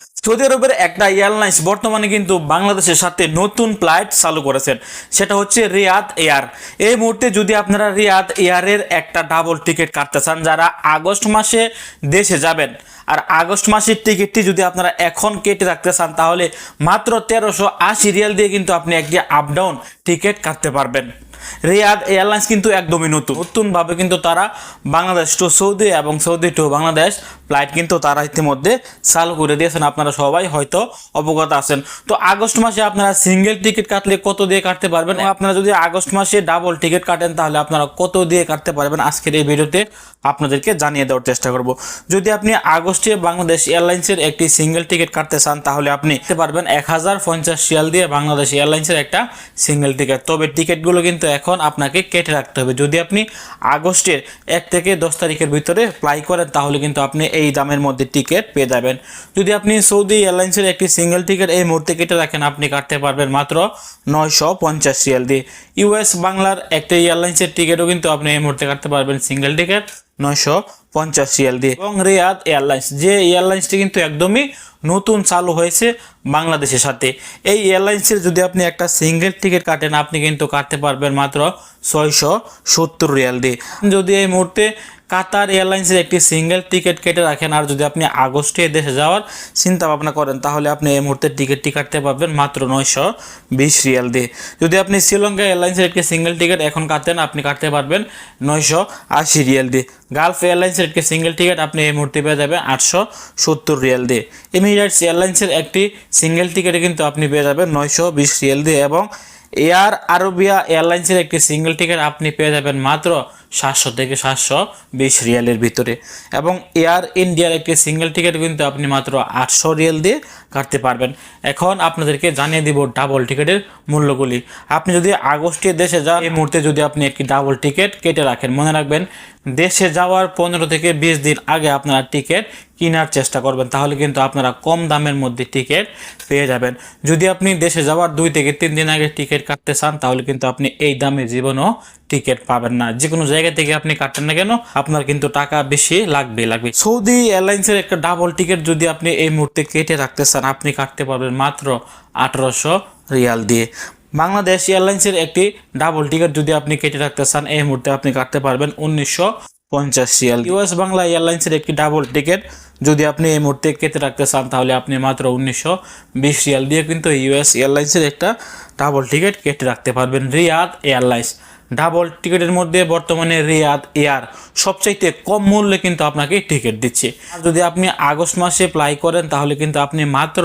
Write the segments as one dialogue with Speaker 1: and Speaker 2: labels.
Speaker 1: Saudi আরবের একটা airlines বর্তমানে কিন্তু বাংলাদেশের সাথে নতুন ফ্লাইট চালু করেছেন, সেটা হচ্ছে রিয়াদ এয়ার। এই মুহূর্তে যদি আপনারা রিয়াদ এয়ারের একটা ডাবল টিকিট কাটতে চান, যারা আগস্ট মাসে দেশে যাবেন, আর আগস্ট মাসের টিকিটটি যদি আপনারা এখন কেটে রাখতে চান, তাহলে মাত্র 1380 রিয়াল দিয়ে কিন্তু আপনি একটি আপ ডাউন টিকিট কাটতে পারবেন। রিয়াদ এয়ারলাইন্স কিন্তু একদমই নতুনভাবে কিন্তু তারা বাংলাদেশ টু সৌদি এবং সৌদি টু বাংলাদেশ ফ্লাইট কিন্তু তারা ইতিমধ্যে চালু করে দিয়েছেন, আপনারা সবাই হয়তো অবগত আছেন। তো আগস্ট মাসে আপনারা সিঙ্গেল টিকিট কাটলে কত দিয়ে কাটতে পারবেন, আপনারা যদি আগস্ট মাসে ডাবল টিকিট কাটেন তাহলে আপনারা কত দিয়ে কাটতে পারবেন, আজকের এই ভিডিওতে আপনাদেরকে জানিয়ে দেওয়ার চেষ্টা করব। যদি আপনি আগস্টে বাংলাদেশ এয়ারলাইন্সের একটি সিঙ্গেল টিকিট কাটতে চান, তাহলে আপনি কাটতে পারবেন 1050 রিয়াল দিয়ে বাংলাদেশ এয়ারলাইন্সের একটা সিঙ্গেল টিকিট। তবে টিকিটগুলো কিন্তু এখন আপনাকে কেটে রাখতে হবে। যদি আপনি আগস্টের 1 থেকে 10 তারিখের ভিতরে ফ্লাই করেন, তাহলে কিন্তু আপনি এই দামের মধ্যে টিকিট পেয়ে যাবেন। যদি আপনি সৌদি এয়ারলাইন্সের একটি সিঙ্গেল টিকিট এই মুহূর্তে কেটে রাখেন, আপনি কাটতে পারবেন মাত্র 950 রিয়াল দিয়ে। ইউএস বাংলার একটা এয়ারলাইন্সের টিকিটও কিন্তু আপনি এই মুহূর্তে কাটতে পারবেন সিঙ্গেল টিকিট 950 রিয়াল দিয়ে। এবং রিয়াদ এয়ারলাইন্স, যে এয়ারলাইন্সটি কিন্তু একদমই নতুন চালু হয়েছে বাংলাদেশের সাথে, এই এয়ারলাইন্সের যদি আপনি একটা সিঙ্গেল টিকিট কাটেন, আপনি কিন্তু কাটতে পারবেন মাত্র 670 রিয়াল দিয়ে। যদি এই মুহূর্তে কাতার এয়ারলাইন্সের একটি সিঙ্গেল টিকিট কেটে রাখেন, আর যদি আপনি আগস্টে দেশে যাওয়ার চিন্তা ভাবনা করেন, তাহলে আপনি এই মুহূর্তে টিকিটটি কাটতে পারবেন মাত্র 920 রিয়াল দিয়ে। যদি আপনি শ্রীলঙ্কা এয়ারলাইন্সের একটি সিঙ্গেল টিকিট এখন কাটেন, আপনি কাটতে পারবেন 980 রিয়াল দিয়ে। গালফ এয়ারলাইন্সের একটি সিঙ্গেল টিকিট আপনি এই মুহূর্তে পেয়ে যাবেন 870 রিয়াল দিয়ে। এমিরেটস এয়ারলাইন্সের একটি সিঙ্গেল টিকিটে কিন্তু আপনি পেয়ে যাবেন 920 রিয়াল দিয়ে। এবং এয়ার আরবিয়া এয়ারলাইন্সের একটি সিঙ্গেল টিকিট আপনি পেয়ে যাবেন মাত্র 700 থেকে 720 রিয়ালের ভিতরে। এবং এয়ার ইন্ডিয়ার একটি সিঙ্গেল টিকিট কিন্তু আপনি মাত্র 800 রিয়াল দিয়ে কাটতে পারবেন। এখন আপনাদেরকে জানিয়ে দিব ডাবল টিকিটের মূল্যগুলি। আপনি যদি আগস্টে দেশে যান, এই মুহূর্তে যদি আপনি একটি ডাবল টিকিট কেটে রাখেন, মনে রাখবেন দেশে যাওয়ার 15 থেকে 20 দিন আগে আপনারা টিকিট কেনার চেষ্টা করবেন, তাহলে কিন্তু আপনারা কম দামের মধ্যে টিকিট পেয়ে যাবেন। যদি আপনি দেশে যাওয়ার 2 থেকে 3 দিন আগে টিকিট কাটতে চান, তাহলে কিন্তু আপনি এই দামে জীবনও টিকিট পাবেন না। যে কোনো জায়গা থেকে আপনি কাটেন না কেন, আপনার কিন্তু টাকা বেশি লাগবে। সৌদি এয়ারলাইন্সের একটা ডাবল টিকিট যদি আপনি এই মুহূর্তে কেটে রাখতে চান, আপনি কাটতে পারবেন মাত্র 1800 রিয়াল দিয়ে। বাংলাদেশ এয়ারলাইন্সের একটি ডাবল টিকিট যদি আপনি কেটে রাখতে চান, এই মুহূর্তে আপনি কাটতে পারবেন 1950 রিয়াল। ইউএস বাংলা এয়ারলাইন্সের একটি ডাবল টিকিট যদি আপনি এই মুহূর্তে কেটে রাখতে চান, তাহলে আপনি মাত্র 1920 রিয়াল দিয়ে কিন্তু ইউএস এয়ারলাইন্সের একটা ডাবল টিকিট কেটে রাখতে পারবেন। রিয়াদ এয়ারলাইন্স ডাবল টিকিটের মধ্যে বর্তমানে রিয়াদ এয়ার সবচাইতে কম মূল্যে কিন্তু আপনাকে টিকিট দিচ্ছে। আর যদি আপনি আগস্ট মাসে ফ্লাই করেন, তাহলে কিন্তু আপনি মাত্র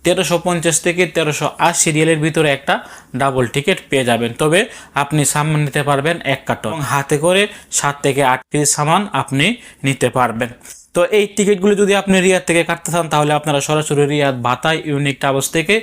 Speaker 1: 1350 থেকে 1380 রিয়ালের ভিতরে একটা ডাবল টিকিট পেয়ে যাবেন। তবে আপনি সামান নিতে পারবেন 1 কার্টন, হাতে করে 7 থেকে 8 কেজি সামান আপনি নিতে পারবেন। তো এই টিকিটগুলো যদি আপনি রিয়াদ থেকে কাটতে চান, তাহলে আপনারা সরাসরি রিয়াদ বাতাই ইউনিক ট্রাভেলস থেকে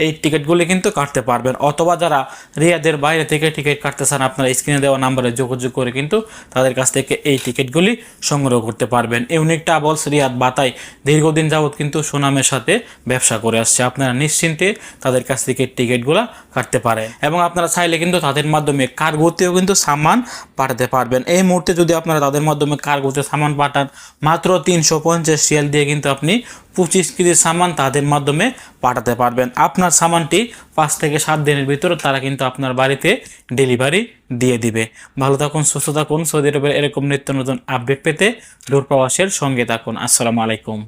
Speaker 1: এই টিকিটগুলি কিন্তু কাটতে পারবেন। অথবা যারা রিয়াদের বাইরে থেকে টিকিট কাটতে চান, আপনারা স্ক্রিনে দেওয়া নাম্বারে যোগাযোগ করে কিন্তু তাদের কাছ থেকে এই টিকিটগুলি সংগ্রহ করতে পারবেন। ইউনিক ট্রাভেলস রিয়াদ বাতাই দীর্ঘদিন যাবৎ কিন্তু সুনামের সাথে ব্যবসা করে আসছে, আপনারা নিশ্চিন্তে তাদের কাছ থেকে টিকিটগুলো কাটতে পারেন। এবং আপনারা চাইলে কিন্তু তাদের মাধ্যমে কার্গোতেও কিন্তু সামান পাঠাতে পারবেন। এই মুহূর্তে যদি আপনারা তাদের মাধ্যমে কার্গোতে সামান পাঠান, মাত্র 350 রিয়াল দিয়ে কিন্তু আপনি 25 কেজি সামান তাদের মাধ্যমে পাঠাতে পারবেন। আপনার সামানটি 5 থেকে 7 দিনের ভিতরে তারা কিন্তু আপনার বাড়িতে ডেলিভারি দিয়ে দিবে। ভালো থাকুন, সুস্থ থাকুন। সৌদি আরবের এরকম নিত্য নতুন আপডেট পেতে দূর প্রবাসের সঙ্গে থাকুন। আসসালামু আলাইকুম।